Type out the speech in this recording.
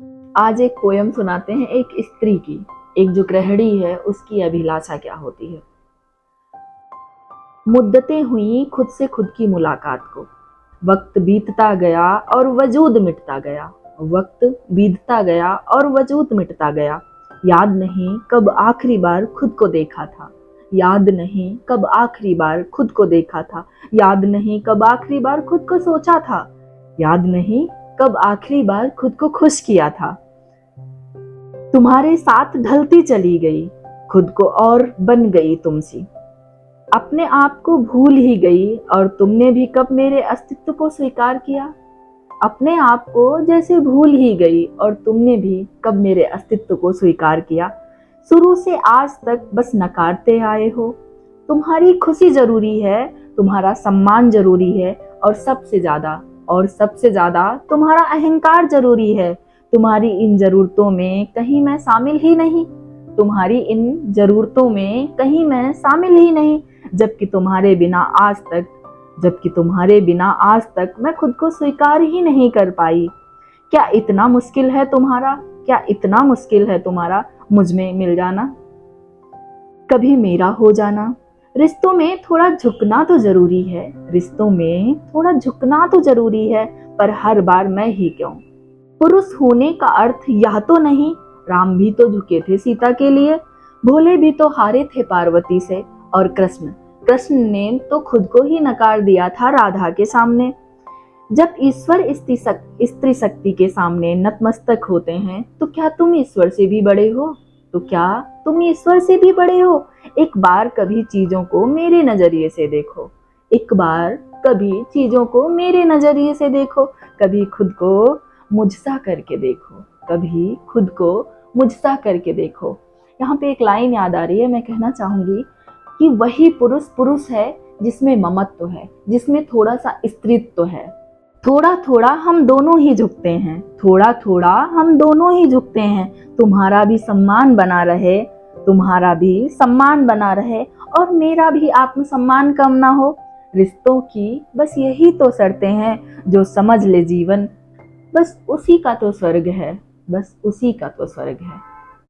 आज एक पोयम सुनाते हैं एक स्त्री की। एक जो गृहिणी है उसकी अभिलाषा क्या होती है। मुद्दतें हुई खुद से खुद की मुलाकात को, वक्त बीतता गया और वजूद मिटता गया। वक्त बीतता गया और वजूद मिटता गया। याद नहीं कब आखिरी बार खुद को देखा था। याद नहीं कब आखिरी बार खुद को देखा था। याद नहीं कब आखिरी बार खुद को सोचा था। याद नहीं कब आखिरी बार खुद को खुश किया था। तुम्हारे साथ ढलती चली गई, खुद को और बन गई तुमसी। अपने आप को भूल ही गई और तुमने भी कब मेरे अस्तित्व को स्वीकार किया। अपने आप को जैसे भूल ही गई और तुमने भी कब मेरे अस्तित्व को स्वीकार किया। शुरू से आज तक बस नकारते आए हो। तुम्हारी खुशी जरूरी है, तुम्हारा सम्मान जरूरी है और सबसे ज्यादा तुम्हारा अहंकार जरूरी है। तुम्हारी इन जरूरतों में कहीं मैं शामिल ही नहीं। तुम्हारी इन जरूरतों में कहीं मैं शामिल ही नहीं। जबकि तुम्हारे बिना आज तक मैं खुद को स्वीकार ही नहीं कर पाई। क्या इतना मुश्किल है तुम्हारा मुझ में मिल जाना, कभी मेरा हो जाना। रिश्तों में थोड़ा झुकना तो जरूरी है, पर हर बार मैं ही क्यों। पुरुष होने का अर्थ यह तो नहीं, राम भी तो झुके थे सीता के लिए। भोले भी तो हारे थे पार्वती से। और कृष्ण ने तो खुद को ही नकार दिया था राधा के सामने। जब ईश्वर स्त्री शक्ति के सामने नतमस्तक होते हैं तो क्या तुम ईश्वर से भी बड़े हो। एक बार कभी चीजों को मेरे नजरिए से देखो। कभी खुद को मुझसा करके देखो। यहाँ पे एक लाइन याद आ रही है, मैं कहना चाहूंगी कि वही पुरुष है जिसमें ममत्व है, जिसमें थोड़ा सा स्त्रीत्व है। थोड़ा थोड़ा हम दोनों ही झुकते हैं। तुम्हारा भी सम्मान बना रहे और मेरा भी आत्मसम्मान कम ना हो। रिश्तों की बस यही तो शर्तें हैं, जो समझ ले जीवन बस उसी का तो स्वर्ग है।